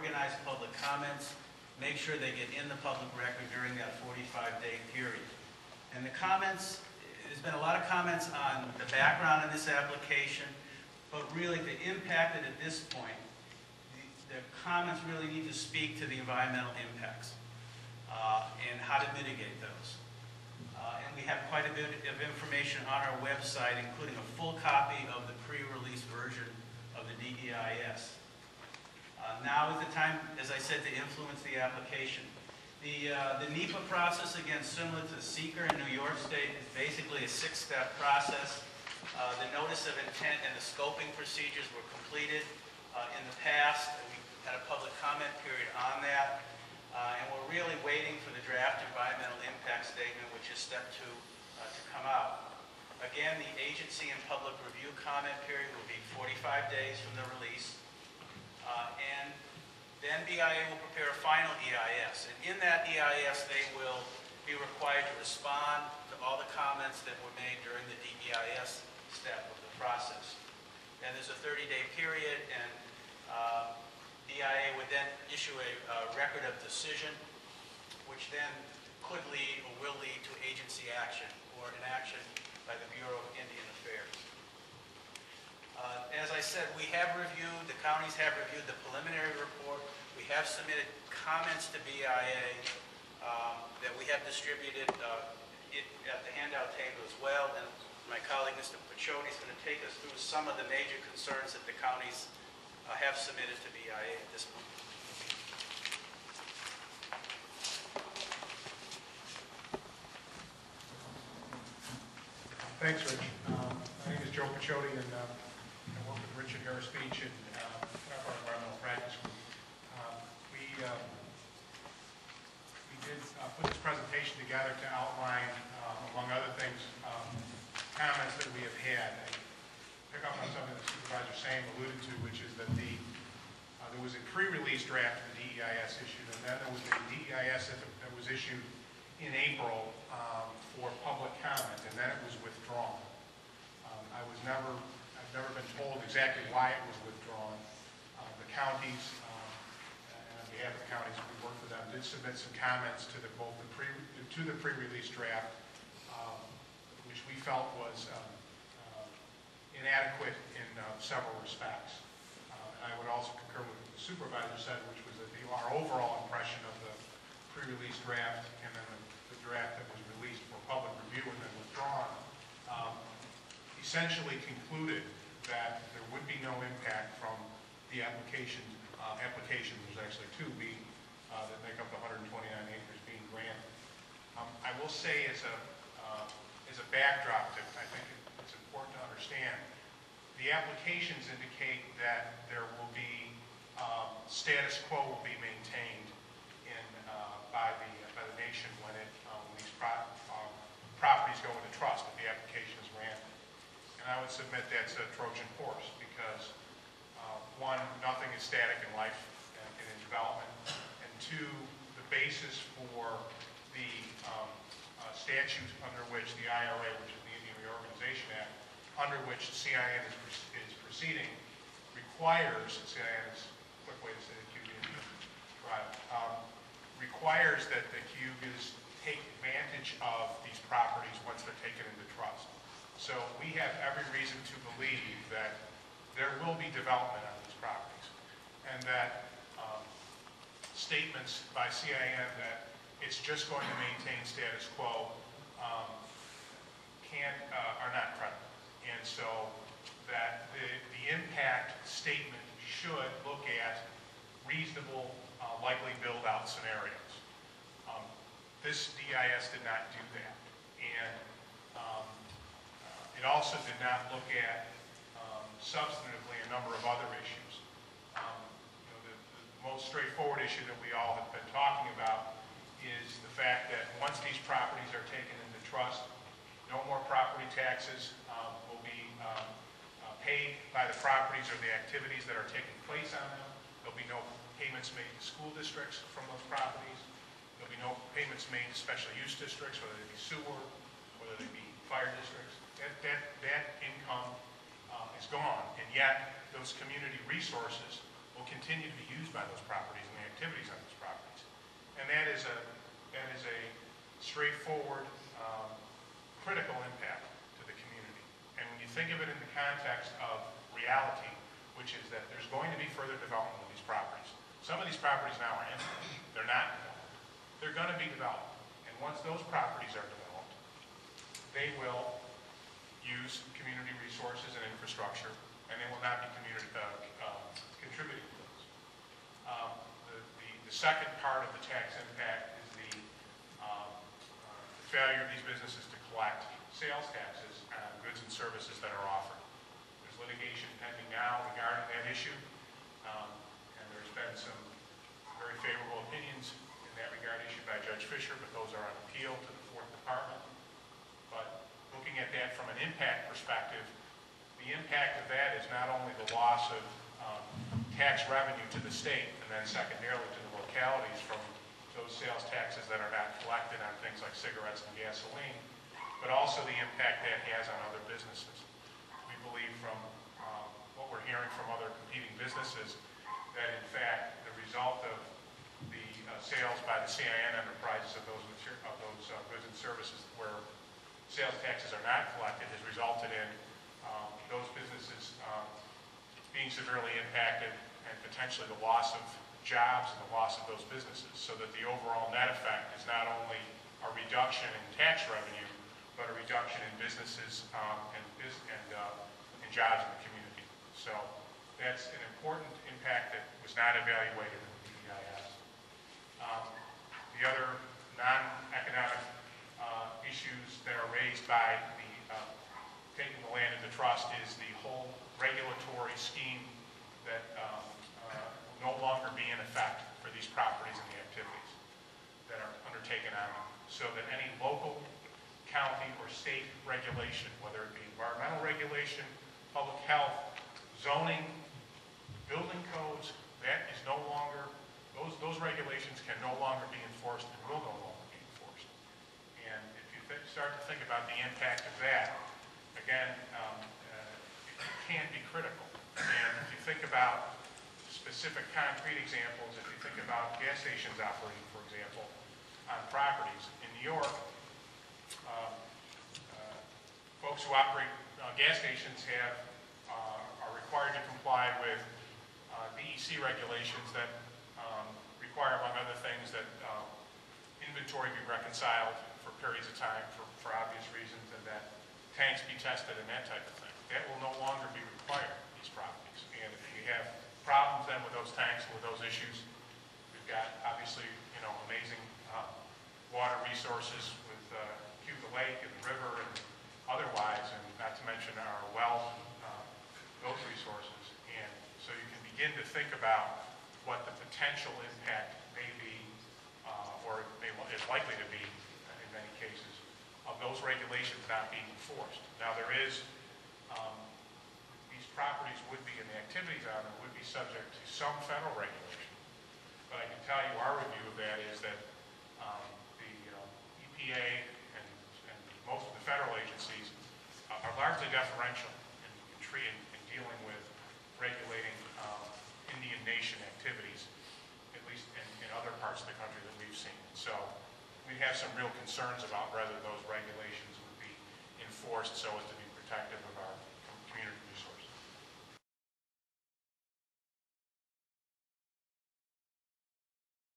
organize public comments, make sure they get in the public record during that 45-day period. And the comments, there's been a lot of comments on the background of this application, but really the impact at this point, the comments really need to speak to the environmental impacts and how to mitigate those. And we have quite a bit of information on our website, including a full copy of the pre-release version of the DEIS. Now is the time, as I said, to influence the application. The NEPA process, again, similar to SEEKR in New York State, is basically a 6-step process. The notice of intent and the scoping procedures were completed in the past. We had a public comment period on that. And we're really waiting for the draft environmental impact statement, which is step 2, to come out. Again, the agency and public review comment period will be 45 days from the release. And then BIA will prepare a final EIS. And in that EIS, they will be required to respond to all the comments that were made during the DEIS step of the process. And there's a 30-day period, and BIA would then issue a record of decision, which then could lead or will lead to agency action or an action by the Bureau of Indian Affairs. As I said, we have reviewed, the counties have reviewed the preliminary report. We have submitted comments to BIA that we have distributed at the handout table as well. And my colleague, Mr. Pacioli, is going to take us through some of the major concerns that the counties have submitted to BIA at this point. Thanks, Rich. My name is Joe Pacioli, and I work with Richard Harris Beach in our environmental practice group. We did put this presentation together to outline, among other things, comments that we have had. I pick up on something that Supervisor Sam alluded to, which is that there was a pre-release draft of the DEIS issued, and then there was a DEIS that was issued in April for public comment, and then it was withdrawn. I've never been told exactly why it was withdrawn. The counties, and on behalf of the counties we worked with them, did submit some comments to the pre-release draft, which we felt was inadequate in several respects. And I would also concur with what the supervisor said, which was that our overall impression of the pre-release draft and then the draft that was released for public review and then withdrawn essentially concluded that there would be no impact from the applications. There's actually 2 that make up the 129 acres being granted. I will say as a backdrop that I think it's important to understand, the applications indicate that there will be status quo will be maintained by the nation when these properties go into trust if the application is granted. And I would submit that's a Trojan horse because, 1, nothing is static in life and in development, and 2, the basis for the statute under which the IRA, which is the Indian Reorganization Act, under which the CIN is proceeding, requires, CIN is a quick way to say the Cayuga Indian Tribe, requires that the Cayugas take advantage of these properties once they're taken into trust. So we have every reason to believe that there will be development on these properties, and that statements by CIN that it's just going to maintain status quo are not credible. And so that the impact statement should look at reasonable, likely build-out scenarios. This DEIS did not do that. And it also did not look at substantively a number of other issues. The most straightforward issue that we all have been talking about is the fact that once these properties are taken into trust, no more property taxes will be paid by the properties or the activities that are taking place on them. There'll be no payments made to school districts from those properties. There'll be no payments made to special use districts, whether they be sewer, whether they be fire districts. That income is gone, and yet those community resources will continue to be used by those properties and the activities on those properties. And that is a straightforward, critical impact to the community. And when you think of it in the context of reality, which is that there's going to be further development of these properties. Some of these properties now are empty. They're not developed. They're going to be developed. And once those properties are developed, they will use community resources and infrastructure, and they will not be contributing to those. The second part of the tax impact is the failure of these businesses to collect sales taxes on goods and services that are offered. There's litigation pending now regarding that issue, and there's been some very favorable opinions in that regard issued by Judge Fisher, but those are on appeal to the Fourth Department. But looking at that from an impact perspective, the impact of that is not only the loss of tax revenue to the state, and then secondarily to the localities from those sales taxes that are not collected on things like cigarettes and gasoline, but also the impact that has on other businesses. We believe from what we're hearing from other competing businesses that in fact the result of the sales by the CIN enterprises of those goods and services where sales taxes are not collected has resulted in those businesses being severely impacted and potentially the loss of jobs and the loss of those businesses, so that the overall net effect is not only a reduction in tax revenue, but a reduction in businesses and jobs in the community. So that's an important impact that was not evaluated in the DEIS. The other non-economic issues that are raised by the taking the land into trust is the whole regulatory scheme that will no longer be in effect for these properties and the activities that are undertaken on them, so that any local, county, or state regulation, whether it be environmental regulation, public health, zoning, building codes, that is no longer, those regulations can no longer be enforced and will no longer be enforced. And if you start to think about the impact of that, again, it can be critical. And if you think about specific concrete examples, if you think about gas stations operating, for example, on properties in New York, folks who operate gas stations are required to comply with DEC regulations that require, among other things, that inventory be reconciled for periods of time for obvious reasons, and that tanks be tested and that type of thing. That will no longer be required in these properties. And if we have problems then with those tanks and with those issues, we've got obviously, amazing water resources with Cayuga Lake and the river and otherwise, and not to mention our wells, those resources. And so you can begin to think about what the potential impact may be, or is likely to be in many cases, of those regulations not being enforced. Now there is, these properties would be, and the activities on them would be subject to some federal regulation. But I can tell you our review of that is that the EPA and most of the federal agencies are largely deferential in dealing with regulating Indian Nation activities, at least in other parts of the country that we've seen. So we have some real concerns about whether those regulations would be enforced so as to be protective of our